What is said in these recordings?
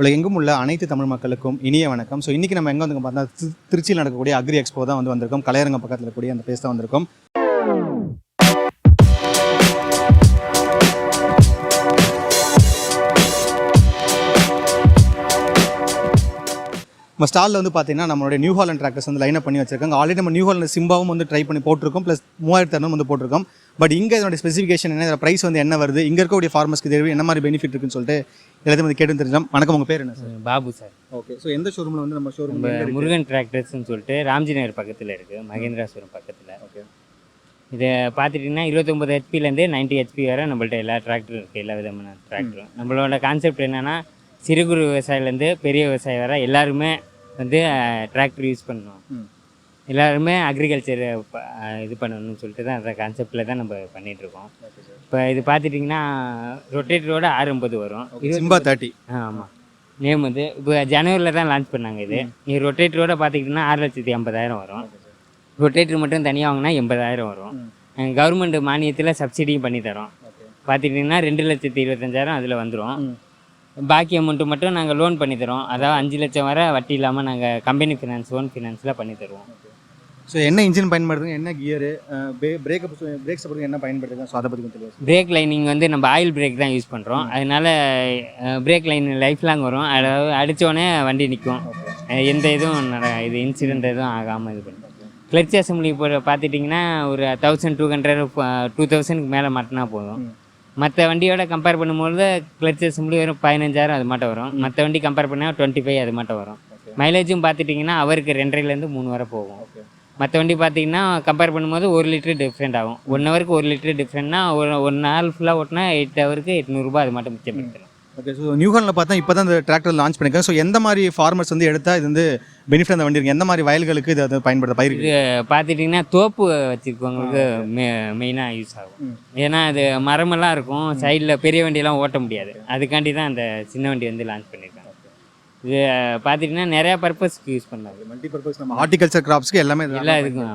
உலகெங்கும் உள்ள அனைத்து தமிழ் மக்களுக்கும் இனிய வணக்கம். ஸோ இன்றைக்கி நம்ம எங்கே வந்து பார்த்தா திருச்சியில் நடக்கக்கூடிய அக்ரி எக்ஸ்போ தான் வந்திருக்கோம். கலையரங்கம் பக்கத்தில் இருக்கக்கூடிய அந்த பிளேஸ் தான் வந்திருக்கோம். நம்ம ஸ்டாலில் வந்து பார்த்தீங்கன்னா நம்மளுடைய நியூஹாலண்ட் டிராக்டர்ஸ் வந்து லைனப் பண்ணி வச்சிருக்காங்க. ஆல்ரெடி நம்ம நியூஹாலண்ட் சிம்பாவும் வந்து ட்ரை பண்ணி போட்டிருக்கோம், ப்ளஸ் 3600 வந்து போட்டிருக்கோம். பட் இங்கே இதோட ஸ்பெசிஃபிகேஷன் என்ன, இதோட ப்ரைஸ் வந்து என்ன வருது, இங்கே இருக்கக்கூடிய ஃபார்மர்ஸ்க்கு இது என்ன மாதிரி பெனிஃபிட் இருக்குன்னு சொல்லிட்டு எல்லாத்தையும் வந்து கேட்டு தெரிஞ்சோம். வணக்கம், உங்கள் பேர் என்ன sir? Babu sir. Okay, so எந்த ஷோரூமில் வந்து நம்ம ஷோரூம்? முருகன் டிராக்டர்ஸ்னு சொல்லிட்டு ராம்ஜி நகர் பக்கத்தில் இருக்குது, மகேந்திரா ஷோரூம் பக்கத்தில். ஓகே, இதை பார்த்துட்டிங்கன்னா 29 ஹெச்பிலேருந்து 90 ஹெச்பி வரை நம்மள்ட்ட எல்லா டிராக்டரும் இருக்குது, எல்லா விதமான டிராக்டரும். நம்மளோட கான்செப்ட் என்னென்னா சிறு குறு விவசாயிலேருந்து பெரிய விவசாயி வரை எல்லாருமே வந்து டிராக்டர் யூஸ் பண்ணணும், எல்லாருமே அக்ரிகல்ச்சர் இது பண்ணணும்னு சொல்லிட்டு தான் அந்த கான்செப்டில் தான் நம்ம பண்ணிகிட்ருக்கோம். இப்போ இது பார்த்துட்டிங்கன்னா ரொட்டேட்டரோட 650 வரும். சிம்பா 30. ஆமாம், நேம் வந்து இப்போ ஜனவரியில் தான் லான்ச் பண்ணாங்க. இது ரொட்டேட்டரோட பார்த்துக்கிட்டிங்கன்னா 6,50,000 வரும். ரொட்டேட்டர் மட்டும் தனியாக வாங்கினா 80,000 வரும். கவர்மெண்ட் மானியத்தில் சப்சிடியும் பண்ணி தரோம். பார்த்துக்கிட்டிங்கன்னா 2,25,000 அதில் வந்துடும். பாக்கி அமௌண்ட்டு மட்டும் நாங்கள் லோன் பண்ணி தரோம். அதாவது 5 லட்சம் வரை வட்டி இல்லாமல் நாங்கள் கம்பெனி ஃபினான்ஸ், ஓன் ஃபினான்ஸில் பண்ணி தருவோம். ஸோ என்ன இன்ஜின் பயன்படுத்துங்க, என்ன கியரு, பிரேக்ஸ் என்ன பயன்படுத்துங்க, ஸோ அதை பற்றி கொஞ்சம். பிரேக் லைனிங் வந்து நம்ம ஆயில் பிரேக் தான் யூஸ் பண்ணுறோம். அதனால் பிரேக் லைன் லைஃப் லாங் வரும். அதாவது அடித்தோடனே வண்டி நிற்கும், எந்த இதுவும் இது இன்சிடென்ட் எதுவும் ஆகாமல் இது பண்ணுறோம். கிளச் அசம்பிளி இப்போ பார்த்துட்டிங்கன்னா ஒரு 1,200 2,000க்கு மேலே மாட்டினா போதும். மற்ற வண்டியோட கம்பேர் பண்ணும்போது கிளச் அசம்பிளி வெறும் 15,000 அது மட்டும் வரும். மற்ற வண்டி கம்பேர் பண்ணால் 25 அது மட்டும் வரும். மைலேஜும் பார்த்துட்டிங்கன்னா அவருக்கு 2.5லேருந்து 3 வரை போகும். மற்ற வண்டி பார்த்திங்கன்னா கம்பேர் பண்ணும்போது 1 லிட்டர் டிஃப்ரெண்ட் ஆகும். 1 ஹவருக்கு 1 லிட்டர் டிஃப்ரெண்ட்னா ஒரு நாள் ஃபுல்லாக ஓட்டினா 8 ஹவருக்கு 800 அது மட்டும் மிச்சப்படுத்தலாம். ஓகே, ஸோ நியூஹாலண்டில் பார்த்தா இப்போ தான் இந்த டிராக்டர் லான்ச் பண்ணியிருக்காங்க. ஸோ எந்த மாதிரி ஃபார்மர்ஸ் வந்து எடுத்தால் இது வந்து பெனிஃபிட் அந்த வண்டி இருக்குது, எந்த மாதிரி வயல்களுக்கு இது அதை பயன்படுத்த பயிருக்கு? இது பார்த்துட்டிங்கன்னா தோப்பு வச்சுருக்கவங்களுக்கு மெயினாக யூஸ் ஆகும். ஏன்னா அது மரமெல்லாம் இருக்கும், சைடில் பெரிய வண்டியெல்லாம் ஓட்ட முடியாது. அதுக்காண்டி தான் அந்த சின்ன வண்டி வந்து லான்ச் பண்ணியிருக்காங்க. இது பார்த்துட்டிங்கன்னா நிறையா பர்பஸ்க்கு யூஸ் பண்ணாங்க. மல்டி பர்பஸ், நம்ம ஹார்டிகல்ச்சர் கிராப்ஸ்க்கு எல்லாமே எல்லா இதுக்கும்.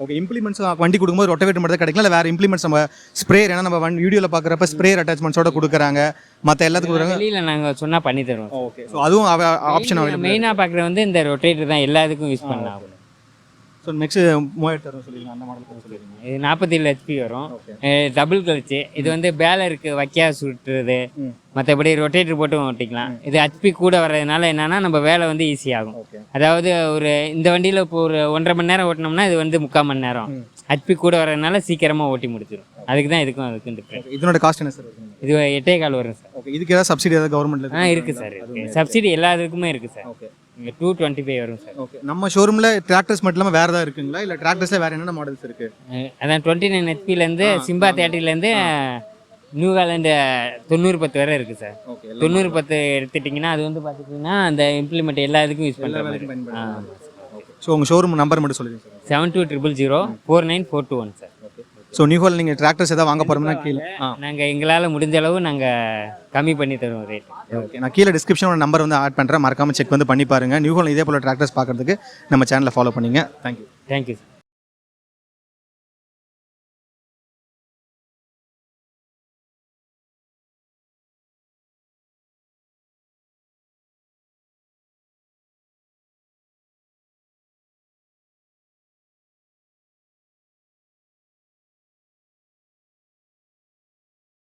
ஓகே, இம்ப்ளிமெண்ட்ஸ் வண்டி கொடுக்கும்போது ரொட்டவேட்டர் மட்டும் தான் கிடைக்கல, இல்லை வேறு இம்ப்ளிமெண்ட்ஸ் நம்ம ஸ்ப்ரேயர், ஏன்னா நம்ம வீடியோவில் பார்க்குறப்ப ஸ்ப்ரேயர் அட்டாச்மெண்ட்ஸோட கொடுக்குறாங்க, மற்ற எல்லாத்துக்கும் கொடுக்குறாங்க. வெளியில் நாங்கள் சொன்னால் பண்ணி தருவோம். ஓகே, ஸோ அதுவும் ஆப்ஷன் அவைலபிள். மெயினாக பார்க்குறது வந்து இந்த ரொட்டேட்டர் தான், எல்லா இதுக்கும் யூஸ் பண்ணலாம். ஸோ நெக்ஸ்ட் 3000 சொல்லிடுங்க, அந்த மாடலுக்கு சொல்லிடுங்க. இது 47 ஹெச்பி வரும், டபுள் கிளச்சு. இது வந்து பேலருக்கு வைக்கா சுட்டுறது, மற்றபடி ரொட்டேட்டர் போட்டு ஓட்டிக்கலாம். இது ஹெச்பி கூட வர்றதுனால என்னென்னா நம்ம வேலை வந்து ஈஸியாகும். அதாவது ஒரு இந்த வண்டியில் இப்போ ஒரு 1.5 மணி நேரம் ஓட்டினோம்னா இது வந்து 3/4 மணி நேரம். ஹெச்பி கூட வர்றதுனால சீக்கிரமாக ஓட்டி முடிச்சிடும். அதுக்கு தான் அதுக்கும் டிஃப்ரெண்ட். இதனோட காஸ்ட் என்ன சார்? இது 8.25 வரும் சார். ஓகே, இதுக்கு ஏதாவது சப்சிடி ஏதாவது கவர்மெண்ட்டில்? இருக்குது சார், சப்சிடி எல்லா இதுக்குமே இருக்குது சார். ஓகே, இங்கே 225 வரும் சார். ஓகே, நம்ம ஷோரூமில் டிராக்டர்ஸ் மட்டும் இல்லாமல் வேறு ஏதாவது இருக்குங்களா, இல்லை டிராக்டர்ஸில் வேறு என்னென்ன மாடல்ஸ் இருக்குது? அதான் 29 ஹெச்பிலேருந்து சிம்பா 30லேருந்து நியூஹாலண்ட் 9010 வரை இருக்குது சார். 9010 எடுத்துட்டிங்கன்னா அது வந்து பார்த்துட்டிங்கன்னா அந்த இம்ப்ளிமெண்ட் எல்லா இதுக்கும் யூஸ் பண்ணுறேன். ஸோ உங்கள் ஷோரூம் நம்பர் மட்டும் சொல்லுங்கள் சார். 7200049421 சார். ஸோ நியூஹாலண்ட் நீங்கள் டிராக்டர்ஸ் எதாவது வாங்க போகிறோம்னா கீழே நாங்கள் எங்களால் முடிஞ்ச அளவு நாங்கள் கம்மி பண்ணி தருவோம் ரேட். ஓகே, நான் கீழே டிஸ்கிரிப்ஷனோட நம்பர் வந்து ஆட் பண்ணுறேன், மறக்காமல் செக் வந்து பண்ணி பாருங்கள். நியூஹாலண்ட் இதே போல் டிராக்டர்ஸ் பார்க்குறதுக்கு நம்ம சேனலை ஃபாலோ பண்ணிங்க. தேங்க்யூ. Thank you sir.